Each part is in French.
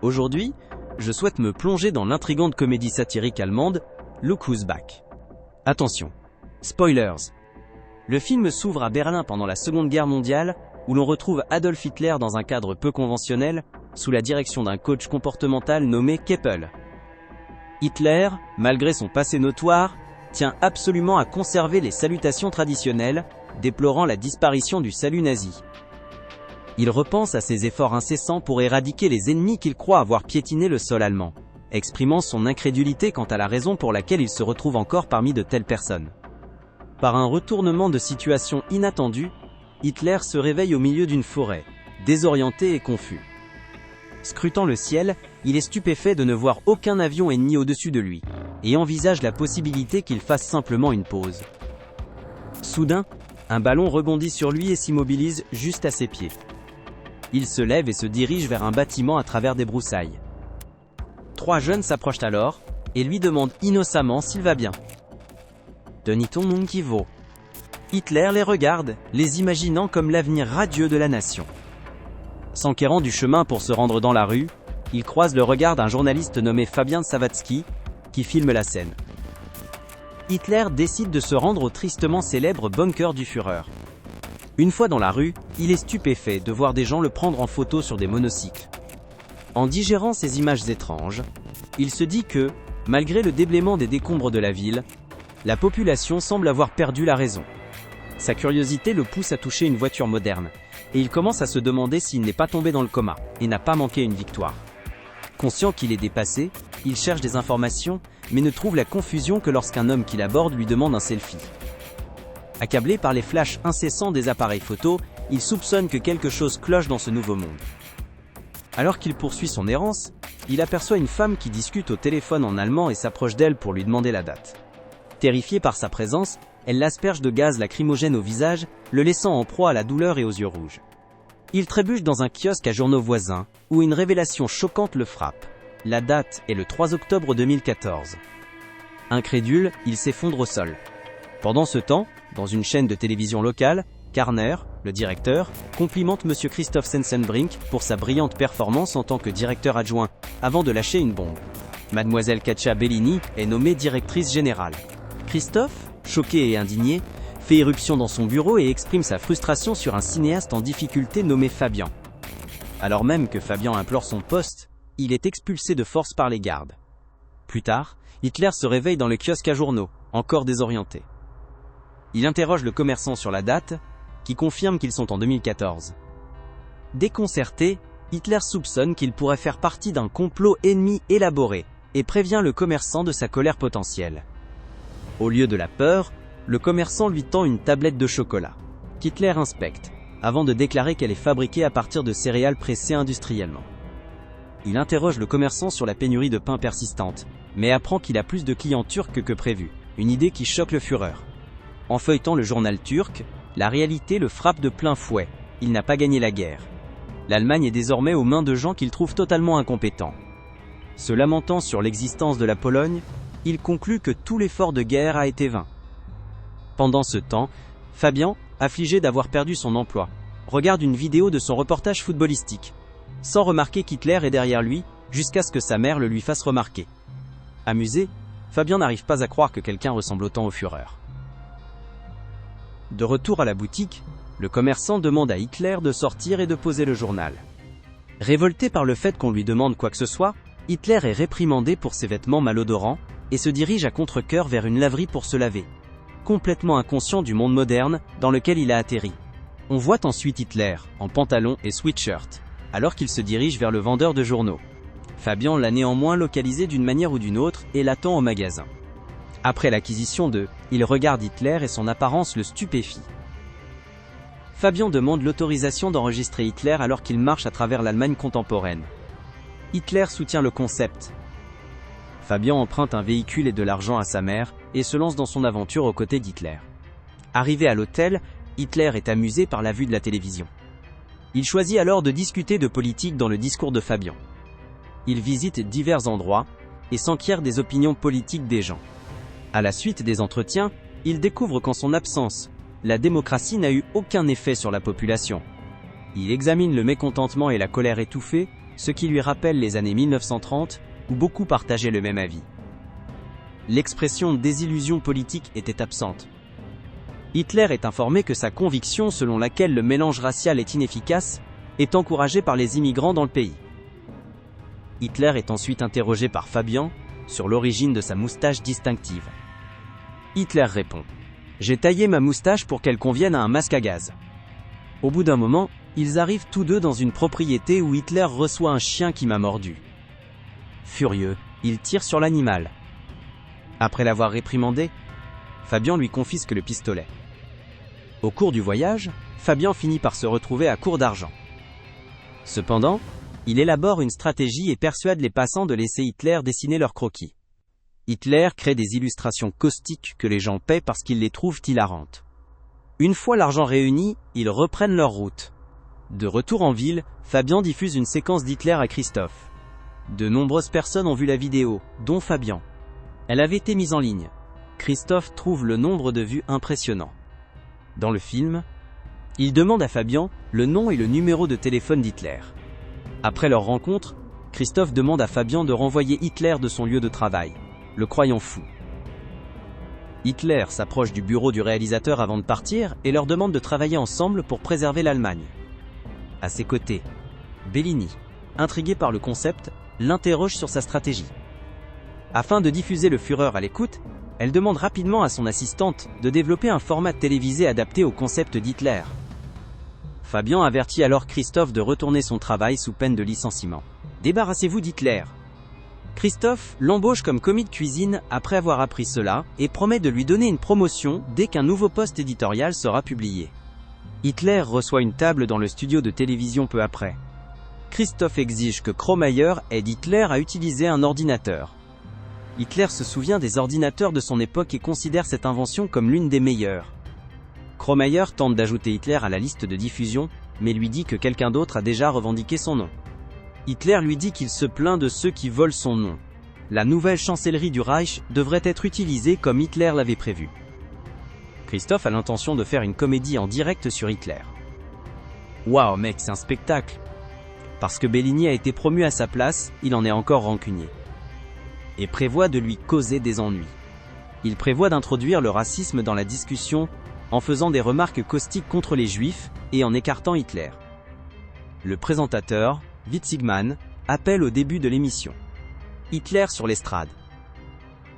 Aujourd'hui, je souhaite me plonger dans l'intrigante comédie satirique allemande Look Who's Back. Attention, spoilers. Le film s'ouvre à Berlin pendant la Seconde Guerre mondiale, où l'on retrouve Adolf Hitler dans un cadre peu conventionnel, sous la direction d'un coach comportemental nommé Keppel. Hitler, malgré son passé notoire, tient absolument à conserver les salutations traditionnelles, déplorant la disparition du salut nazi. Il repense à ses efforts incessants pour éradiquer les ennemis qu'il croit avoir piétiné le sol allemand, exprimant son incrédulité quant à la raison pour laquelle il se retrouve encore parmi de telles personnes. Par un retournement de situation inattendu, Hitler se réveille au milieu d'une forêt, désorienté et confus. Scrutant le ciel, il est stupéfait de ne voir aucun avion ennemi au-dessus de lui, et envisage la possibilité qu'il fasse simplement une pause. Soudain, un ballon rebondit sur lui et s'immobilise juste à ses pieds. Il se lève et se dirige vers un bâtiment à travers des broussailles. 3 jeunes s'approchent alors, et lui demandent innocemment s'il va bien. Tenit-on non qui vaut. Hitler les regarde, les imaginant comme l'avenir radieux de la nation. S'enquérant du chemin pour se rendre dans la rue, il croise le regard d'un journaliste nommé Fabien Savatsky, qui filme la scène. Hitler décide de se rendre au tristement célèbre bunker du Führer. Une fois dans la rue, il est stupéfait de voir des gens le prendre en photo sur des monocycles. En digérant ces images étranges, il se dit que, malgré le déblaiement des décombres de la ville, la population semble avoir perdu la raison. Sa curiosité le pousse à toucher une voiture moderne, et il commence à se demander s'il n'est pas tombé dans le coma, et n'a pas manqué une victoire. Conscient qu'il est dépassé, il cherche des informations, mais ne trouve la confusion que lorsqu'un homme qui l'aborde lui demande un selfie. Accablé par les flashs incessants des appareils photo, il soupçonne que quelque chose cloche dans ce nouveau monde. Alors qu'il poursuit son errance, il aperçoit une femme qui discute au téléphone en allemand et s'approche d'elle pour lui demander la date. Terrifiée par sa présence, elle l'asperge de gaz lacrymogène au visage, le laissant en proie à la douleur et aux yeux rouges. Il trébuche dans un kiosque à journaux voisins, où une révélation choquante le frappe. La date est le 3 octobre 2014. Incrédule, il s'effondre au sol. Pendant ce temps, dans une chaîne de télévision locale, Karner, le directeur, complimente M. Christoph Sensenbrink pour sa brillante performance en tant que directeur adjoint, avant de lâcher une bombe. Mademoiselle Katja Bellini est nommée directrice générale. Christophe, choqué et indigné, fait irruption dans son bureau et exprime sa frustration sur un cinéaste en difficulté nommé Fabian. Alors même que Fabian implore son poste, il est expulsé de force par les gardes. Plus tard, Hitler se réveille dans le kiosque à journaux, encore désorienté. Il interroge le commerçant sur la date, qui confirme qu'ils sont en 2014. Déconcerté, Hitler soupçonne qu'il pourrait faire partie d'un complot ennemi élaboré, et prévient le commerçant de sa colère potentielle. Au lieu de la peur, le commerçant lui tend une tablette de chocolat, qu'Hitler inspecte, avant de déclarer qu'elle est fabriquée à partir de céréales pressées industriellement. Il interroge le commerçant sur la pénurie de pain persistante, mais apprend qu'il a plus de clients turcs que prévu, une idée qui choque le Führer. En feuilletant le journal turc, la réalité le frappe de plein fouet, il n'a pas gagné la guerre. L'Allemagne est désormais aux mains de gens qu'il trouve totalement incompétents. Se lamentant sur l'existence de la Pologne, il conclut que tout l'effort de guerre a été vain. Pendant ce temps, Fabian, affligé d'avoir perdu son emploi, regarde une vidéo de son reportage footballistique, sans remarquer qu'Hitler est derrière lui, jusqu'à ce que sa mère le lui fasse remarquer. Amusé, Fabian n'arrive pas à croire que quelqu'un ressemble autant au Führer. De retour à la boutique, le commerçant demande à Hitler de sortir et de poser le journal. Révolté par le fait qu'on lui demande quoi que ce soit, Hitler est réprimandé pour ses vêtements malodorants, et se dirige à contre-cœur vers une laverie pour se laver, complètement inconscient du monde moderne dans lequel il a atterri. On voit ensuite Hitler, en pantalon et sweatshirt, alors qu'il se dirige vers le vendeur de journaux. Fabian l'a néanmoins localisé d'une manière ou d'une autre et l'attend au magasin. Après l'acquisition il regarde Hitler et son apparence le stupéfie. Fabian demande l'autorisation d'enregistrer Hitler alors qu'il marche à travers l'Allemagne contemporaine. Hitler soutient le concept. Fabian emprunte un véhicule et de l'argent à sa mère et se lance dans son aventure aux côtés d'Hitler. Arrivé à l'hôtel, Hitler est amusé par la vue de la télévision. Il choisit alors de discuter de politique dans le discours de Fabian. Il visite divers endroits et s'enquiert des opinions politiques des gens. À la suite des entretiens, il découvre qu'en son absence, la démocratie n'a eu aucun effet sur la population. Il examine le mécontentement et la colère étouffée, ce qui lui rappelle les années 1930, où beaucoup partageaient le même avis. L'expression désillusion politique était absente. Hitler est informé que sa conviction selon laquelle le mélange racial est inefficace est encouragée par les immigrants dans le pays. Hitler est ensuite interrogé par Fabian sur l'origine de sa moustache distinctive. Hitler répond : « J'ai taillé ma moustache pour qu'elle convienne à un masque à gaz. » Au bout d'un moment, ils arrivent tous deux dans une propriété où Hitler reçoit un chien qui m'a mordu. Furieux, il tire sur l'animal. Après l'avoir réprimandé, Fabian lui confisque le pistolet. Au cours du voyage, Fabian finit par se retrouver à court d'argent. Cependant, il élabore une stratégie et persuade les passants de laisser Hitler dessiner leurs croquis. Hitler crée des illustrations caustiques que les gens paient parce qu'ils les trouvent hilarantes. Une fois l'argent réuni, ils reprennent leur route. De retour en ville, Fabian diffuse une séquence d'Hitler à Christophe. De nombreuses personnes ont vu la vidéo, dont Fabian. Elle avait été mise en ligne. Christophe trouve le nombre de vues impressionnant. Dans le film, il demande à Fabian le nom et le numéro de téléphone d'Hitler. Après leur rencontre, Christophe demande à Fabian de renvoyer Hitler de son lieu de travail, le croyant fou. Hitler s'approche du bureau du réalisateur avant de partir et leur demande de travailler ensemble pour préserver l'Allemagne. À ses côtés, Bellini, intrigué par le concept, l'interroge sur sa stratégie. Afin de diffuser le Führer à l'écoute, elle demande rapidement à son assistante de développer un format télévisé adapté au concept d'Hitler. Fabian avertit alors Christophe de retourner son travail sous peine de licenciement. « Débarrassez-vous d'Hitler !» Christophe l'embauche comme commis de cuisine après avoir appris cela et promet de lui donner une promotion dès qu'un nouveau poste éditorial sera publié. Hitler reçoit une table dans le studio de télévision peu après. Christophe exige que Kromayer aide Hitler à utiliser un ordinateur. Hitler se souvient des ordinateurs de son époque et considère cette invention comme l'une des meilleures. Kromayer tente d'ajouter Hitler à la liste de diffusion, mais lui dit que quelqu'un d'autre a déjà revendiqué son nom. Hitler lui dit qu'il se plaint de ceux qui volent son nom. La nouvelle chancellerie du Reich devrait être utilisée comme Hitler l'avait prévu. Christophe a l'intention de faire une comédie en direct sur Hitler. Waouh mec, c'est un spectacle! Parce que Bellini a été promu à sa place, il en est encore rancunier. Et prévoit de lui causer des ennuis. Il prévoit d'introduire le racisme dans la discussion en faisant des remarques caustiques contre les juifs et en écartant Hitler. Le présentateur, Witzigmann, appelle au début de l'émission. Hitler sur l'estrade.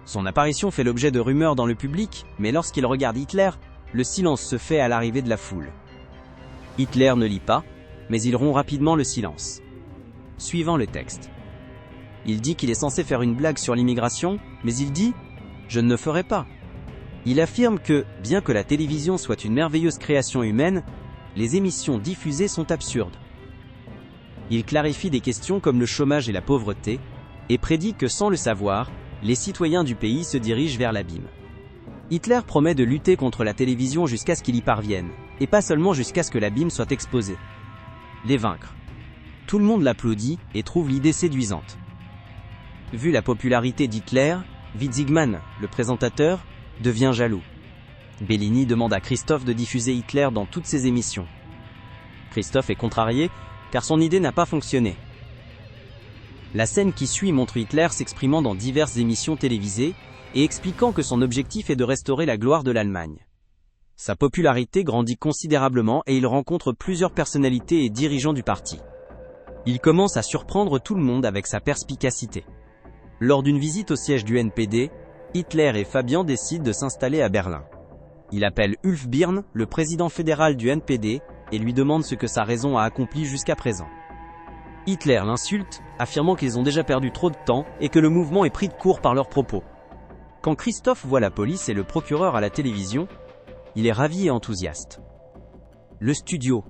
Son apparition fait l'objet de rumeurs dans le public, mais lorsqu'il regarde Hitler, le silence se fait à l'arrivée de la foule. Hitler ne lit pas, mais il rompt rapidement le silence. Suivant le texte. Il dit qu'il est censé faire une blague sur l'immigration, mais il dit « Je ne le ferai pas ». Il affirme que, bien que la télévision soit une merveilleuse création humaine, les émissions diffusées sont absurdes. Il clarifie des questions comme le chômage et la pauvreté, et prédit que sans le savoir, les citoyens du pays se dirigent vers l'abîme. Hitler promet de lutter contre la télévision jusqu'à ce qu'il y parvienne, et pas seulement jusqu'à ce que l'abîme soit exposé. Les vaincre. Tout le monde l'applaudit et trouve l'idée séduisante. Vu la popularité d'Hitler, Witzigmann, le présentateur, devient jaloux. Bellini demande à Christophe de diffuser Hitler dans toutes ses émissions. Christophe est contrarié, car son idée n'a pas fonctionné. La scène qui suit montre Hitler s'exprimant dans diverses émissions télévisées et expliquant que son objectif est de restaurer la gloire de l'Allemagne. Sa popularité grandit considérablement et il rencontre plusieurs personnalités et dirigeants du parti. Il commence à surprendre tout le monde avec sa perspicacité. Lors d'une visite au siège du NPD, Hitler et Fabian décident de s'installer à Berlin. Il appelle Ulf Birn, le président fédéral du NPD, et lui demande ce que sa raison a accompli jusqu'à présent. Hitler l'insulte, affirmant qu'ils ont déjà perdu trop de temps et que le mouvement est pris de court par leurs propos. Quand Christophe voit la police et le procureur à la télévision, il est ravi et enthousiaste. Le studio.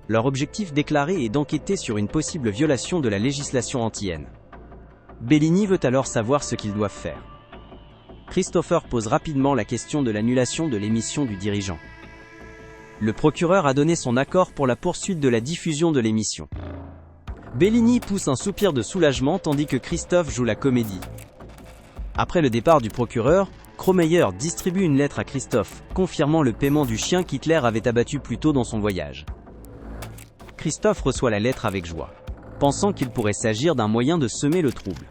Leur objectif déclaré est d'enquêter sur une possible violation de la législation anti-haine. Bellini veut alors savoir ce qu'ils doivent faire. Christopher pose rapidement la question de l'annulation de l'émission du dirigeant. Le procureur a donné son accord pour la poursuite de la diffusion de l'émission. Bellini pousse un soupir de soulagement tandis que Christophe joue la comédie. Après le départ du procureur, Kromayer distribue une lettre à Christophe, confirmant le paiement du chien qu'Hitler avait abattu plus tôt dans son voyage. Christophe reçoit la lettre avec joie. pensant qu'il pourrait s'agir d'un moyen de semer le trouble.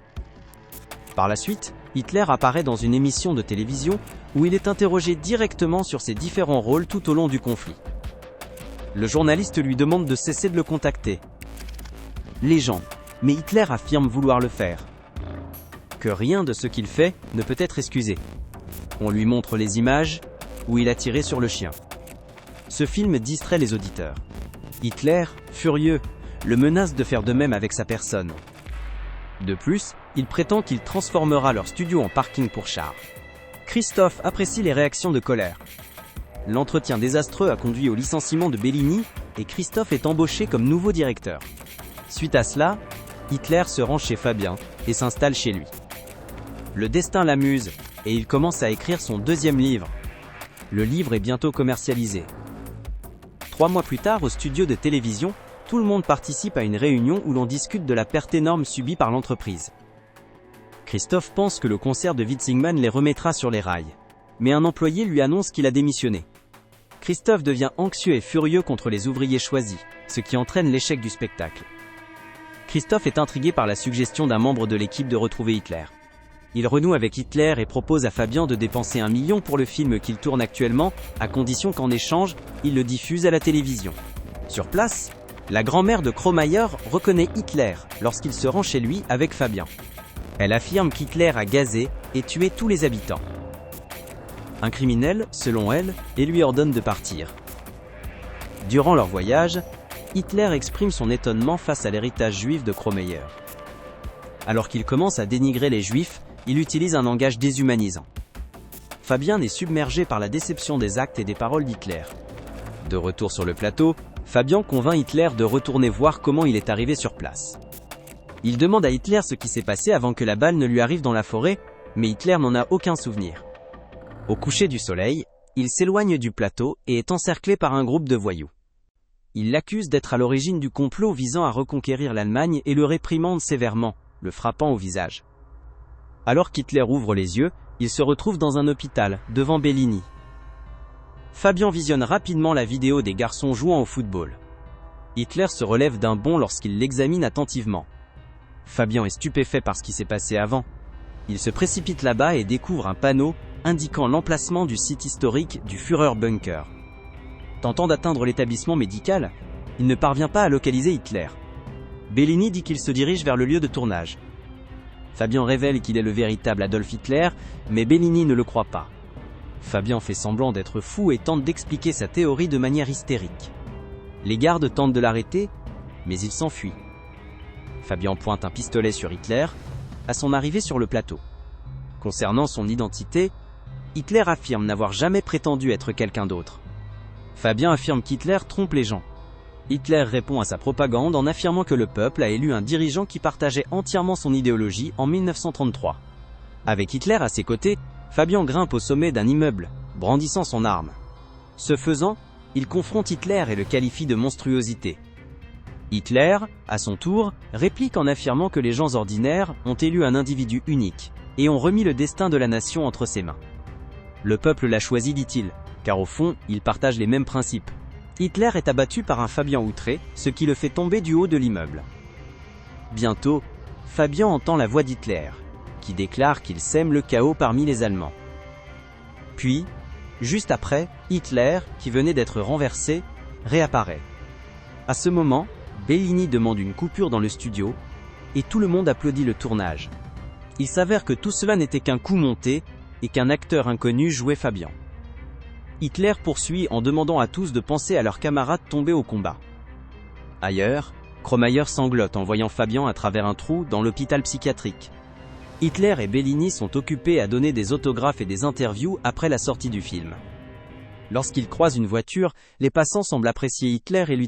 Par la suite, Hitler apparaît dans une émission de télévision où il est interrogé directement sur ses différents rôles tout au long du conflit. Le journaliste lui demande de cesser de le contacter. Légende, mais Hitler affirme vouloir le faire. Que rien de ce qu'il fait ne peut être excusé. On lui montre les images où il a tiré sur le chien. Ce film distrait les auditeurs. Hitler, furieux, le menace de faire de même avec sa personne. De plus, il prétend qu'il transformera leur studio en parking pour chars. Christophe apprécie les réactions de colère. L'entretien désastreux a conduit au licenciement de Bellini et Christophe est embauché comme nouveau directeur. Suite à cela, Hitler se rend chez Fabien et s'installe chez lui. Le destin l'amuse et il commence à écrire son deuxième livre. Le livre est bientôt commercialisé. 3 mois plus tard, au studio de télévision, tout le monde participe à une réunion où l'on discute de la perte énorme subie par l'entreprise. Christophe pense que le concert de Witzigmann les remettra sur les rails. Mais un employé lui annonce qu'il a démissionné. Christophe devient anxieux et furieux contre les ouvriers choisis, ce qui entraîne l'échec du spectacle. Christophe est intrigué par la suggestion d'un membre de l'équipe de retrouver Hitler. Il renoue avec Hitler et propose à Fabien de dépenser 1 million pour le film qu'il tourne actuellement, à condition qu'en échange, il le diffuse à la télévision. Sur place, la grand-mère de Kromayer reconnaît Hitler lorsqu'il se rend chez lui avec Fabien. Elle affirme qu'Hitler a gazé et tué tous les habitants. Un criminel, selon elle, et lui ordonne de partir. Durant leur voyage, Hitler exprime son étonnement face à l'héritage juif de Kromayer. Alors qu'il commence à dénigrer les juifs, il utilise un langage déshumanisant. Fabien est submergé par la déception des actes et des paroles d'Hitler. De retour sur le plateau, Fabien convainc Hitler de retourner voir comment il est arrivé sur place. Il demande à Hitler ce qui s'est passé avant que la balle ne lui arrive dans la forêt, mais Hitler n'en a aucun souvenir. Au coucher du soleil, il s'éloigne du plateau et est encerclé par un groupe de voyous. Il l'accuse d'être à l'origine du complot visant à reconquérir l'Allemagne et le réprimande sévèrement, le frappant au visage. Alors qu'Hitler ouvre les yeux, il se retrouve dans un hôpital, devant Bellini. Fabien visionne rapidement la vidéo des garçons jouant au football. Hitler se relève d'un bond lorsqu'il l'examine attentivement. Fabien est stupéfait par ce qui s'est passé avant. Il se précipite là-bas et découvre un panneau indiquant l'emplacement du site historique du Führerbunker. Tentant d'atteindre l'établissement médical, il ne parvient pas à localiser Hitler. Bellini dit qu'il se dirige vers le lieu de tournage. Fabien révèle qu'il est le véritable Adolf Hitler, mais Bellini ne le croit pas. Fabien fait semblant d'être fou et tente d'expliquer sa théorie de manière hystérique. Les gardes tentent de l'arrêter, mais il s'enfuit. Fabien pointe un pistolet sur Hitler, à son arrivée sur le plateau. Concernant son identité, Hitler affirme n'avoir jamais prétendu être quelqu'un d'autre. Fabien affirme qu'Hitler trompe les gens. Hitler répond à sa propagande en affirmant que le peuple a élu un dirigeant qui partageait entièrement son idéologie en 1933. Avec Hitler à ses côtés, Fabien grimpe au sommet d'un immeuble, brandissant son arme. Ce faisant, il confronte Hitler et le qualifie de monstruosité. Hitler, à son tour, réplique en affirmant que les gens ordinaires ont élu un individu unique, et ont remis le destin de la nation entre ses mains. Le peuple l'a choisi, dit-il, car au fond, il partage les mêmes principes. Hitler est abattu par un Fabien outré, ce qui le fait tomber du haut de l'immeuble. Bientôt, Fabien entend la voix d'Hitler, qui déclare qu'il sème le chaos parmi les Allemands. Puis, juste après, Hitler, qui venait d'être renversé, réapparaît. À ce moment, Bellini demande une coupure dans le studio, et tout le monde applaudit le tournage. Il s'avère que tout cela n'était qu'un coup monté, et qu'un acteur inconnu jouait Fabien. Hitler poursuit en demandant à tous de penser à leurs camarades tombés au combat. Ailleurs, Kromayer sanglote en voyant Fabien à travers un trou dans l'hôpital psychiatrique. Hitler et Bellini sont occupés à donner des autographes et des interviews après la sortie du film. Lorsqu'ils croisent une voiture, les passants semblent apprécier Hitler et lui